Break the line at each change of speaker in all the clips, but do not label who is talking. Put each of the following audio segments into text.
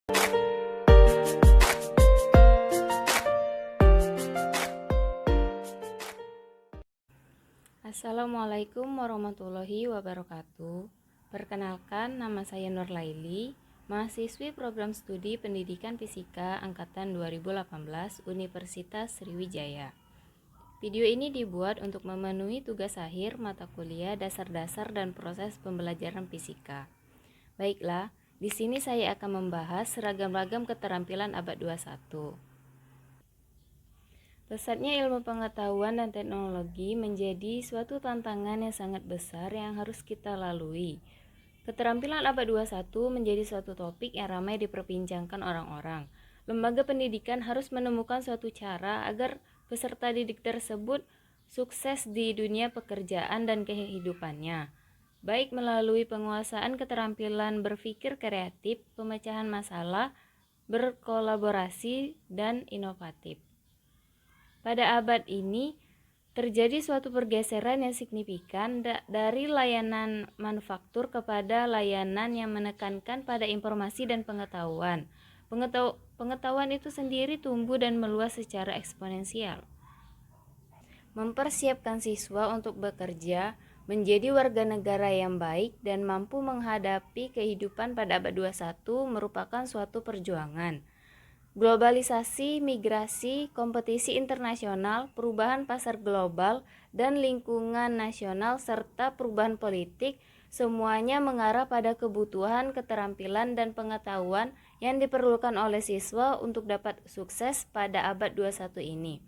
Assalamualaikum warahmatullahi wabarakatuh. Perkenalkan, nama saya Nur Laili, mahasiswi program studi Pendidikan Fisika angkatan 2018 Universitas Sriwijaya. Video ini dibuat untuk memenuhi tugas akhir mata kuliah dasar-dasar dan proses pembelajaran fisika. Baiklah, di sini saya akan membahas ragam-ragam keterampilan abad 21. Pesatnya ilmu pengetahuan dan teknologi menjadi suatu tantangan yang sangat besar yang harus kita lalui. Keterampilan abad 21 menjadi suatu topik yang ramai diperbincangkan orang-orang. Lembaga pendidikan harus menemukan suatu cara agar peserta didik tersebut sukses di dunia pekerjaan dan kehidupannya, baik melalui penguasaan keterampilan berpikir kreatif, pemecahan masalah, berkolaborasi, dan inovatif. Pada abad ini, terjadi suatu pergeseran yang signifikan dari layanan manufaktur kepada layanan yang menekankan pada informasi dan pengetahuan. Pengetahuan itu sendiri tumbuh dan meluas secara eksponensial. Mempersiapkan siswa untuk bekerja, menjadi warga negara yang baik dan mampu menghadapi kehidupan pada abad 21 merupakan suatu perjuangan. Globalisasi, migrasi, kompetisi internasional, perubahan pasar global, dan lingkungan nasional serta perubahan politik semuanya mengarah pada kebutuhan, keterampilan, dan pengetahuan yang diperlukan oleh siswa untuk dapat sukses pada abad 21 ini.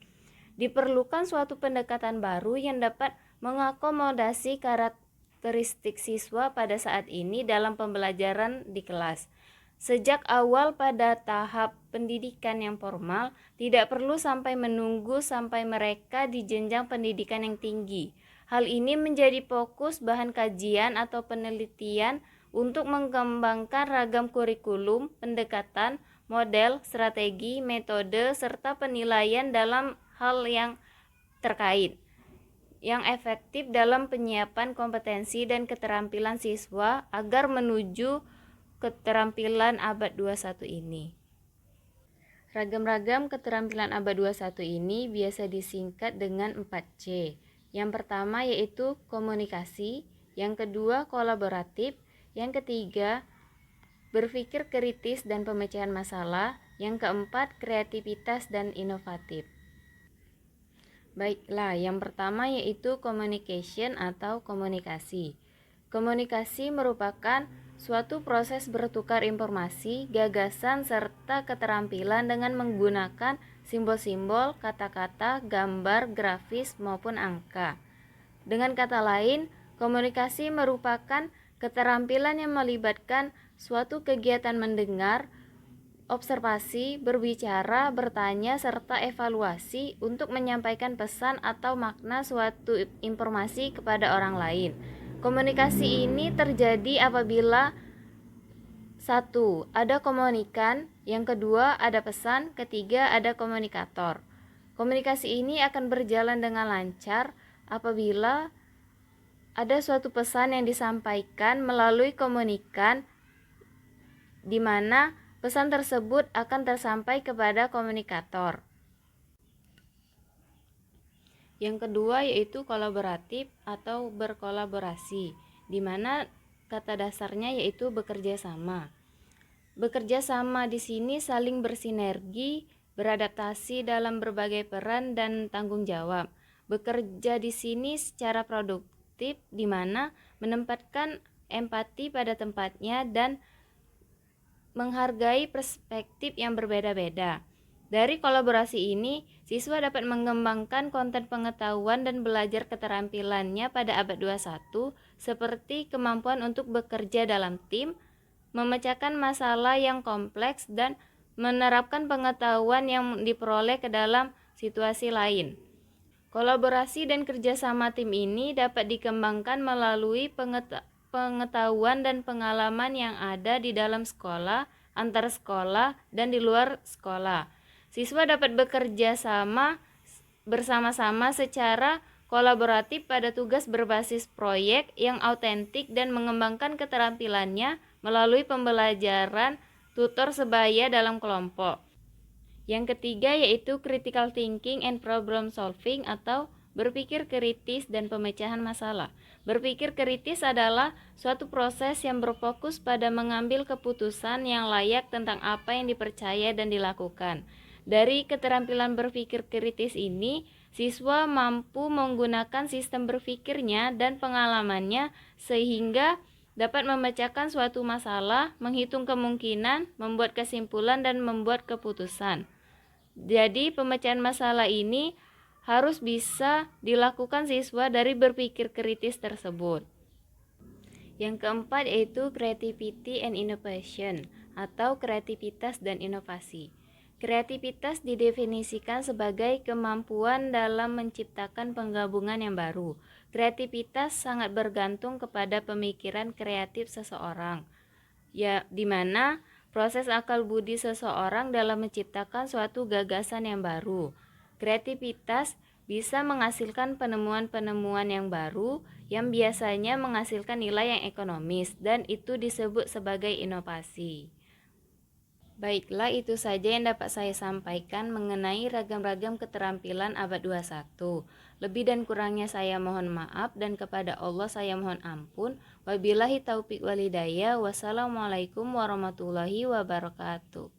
Diperlukan suatu pendekatan baru yang dapat mengakomodasi karakteristik siswa pada saat ini dalam pembelajaran di kelas. Sejak awal pada tahap pendidikan yang formal, tidak perlu sampai menunggu sampai mereka di jenjang pendidikan yang tinggi. Hal ini menjadi fokus bahan kajian atau penelitian untuk mengembangkan ragam kurikulum, pendekatan, model, strategi, metode, serta penilaian dalam hal yang terkait, yang efektif dalam penyiapan kompetensi dan keterampilan siswa agar menuju keterampilan abad 21 ini. Ragam-ragam keterampilan abad 21 ini biasa disingkat dengan 4C. Yang pertama yaitu komunikasi, yang kedua kolaboratif, yang ketiga berpikir kritis dan pemecahan masalah, yang keempat kreativitas dan inovatif. Baiklah, yang pertama yaitu communication atau komunikasi. Komunikasi merupakan suatu proses bertukar informasi, gagasan, serta keterampilan dengan menggunakan simbol-simbol, kata-kata, gambar, grafis, maupun angka. Dengan kata lain, komunikasi merupakan keterampilan yang melibatkan suatu kegiatan mendengar, observasi, berbicara, bertanya, serta evaluasi untuk menyampaikan pesan atau makna suatu informasi kepada orang lain. Komunikasi ini terjadi apabila 1. Ada komunikan, yang kedua ada pesan, ketiga ada komunikator. Komunikasi ini akan berjalan dengan lancar apabila ada suatu pesan yang disampaikan melalui komunikan di mana pesan tersebut akan tersampai kepada komunikator. Yang kedua yaitu kolaboratif atau berkolaborasi, di mana kata dasarnya yaitu bekerja sama. Bekerja sama di sini saling bersinergi, beradaptasi dalam berbagai peran dan tanggung jawab. Bekerja di sini secara produktif, di mana menempatkan empati pada tempatnya dan menghargai perspektif yang berbeda-beda. Dari kolaborasi ini, siswa dapat mengembangkan konten pengetahuan dan belajar keterampilannya pada abad 21 seperti kemampuan untuk bekerja dalam tim, memecahkan masalah yang kompleks, dan menerapkan pengetahuan yang diperoleh ke dalam situasi lain. Kolaborasi dan kerjasama tim ini dapat dikembangkan melalui pengetahuan dan pengalaman yang ada di dalam sekolah, antar sekolah, dan di luar sekolah. Siswa dapat bekerja sama bersama-sama secara kolaboratif pada tugas berbasis proyek yang autentik dan mengembangkan keterampilannya melalui pembelajaran tutor sebaya dalam kelompok. Yang ketiga yaitu critical thinking and problem solving atau berpikir kritis dan pemecahan masalah. Berpikir kritis adalah suatu proses yang berfokus pada mengambil keputusan yang layak tentang apa yang dipercaya dan dilakukan. Dari keterampilan berpikir kritis ini, siswa mampu menggunakan sistem berpikirnya dan pengalamannya sehingga dapat memecahkan suatu masalah, menghitung kemungkinan, membuat kesimpulan, dan membuat keputusan. Jadi pemecahan masalah ini harus bisa dilakukan siswa dari berpikir kritis tersebut. Yang keempat yaitu creativity and innovation atau kreativitas dan inovasi. Kreativitas didefinisikan sebagai kemampuan dalam menciptakan penggabungan yang baru. Kreativitas sangat bergantung kepada pemikiran kreatif seseorang, ya, di mana proses akal budi seseorang dalam menciptakan suatu gagasan yang baru. Kreativitas bisa menghasilkan penemuan-penemuan yang baru yang biasanya menghasilkan nilai yang ekonomis dan itu disebut sebagai inovasi. Baiklah, itu saja yang dapat saya sampaikan mengenai ragam-ragam keterampilan abad 21. Lebih dan kurangnya saya mohon maaf dan kepada Allah saya mohon ampun. Wabillahi taufik walhidayah. Wassalamualaikum warahmatullahi wabarakatuh.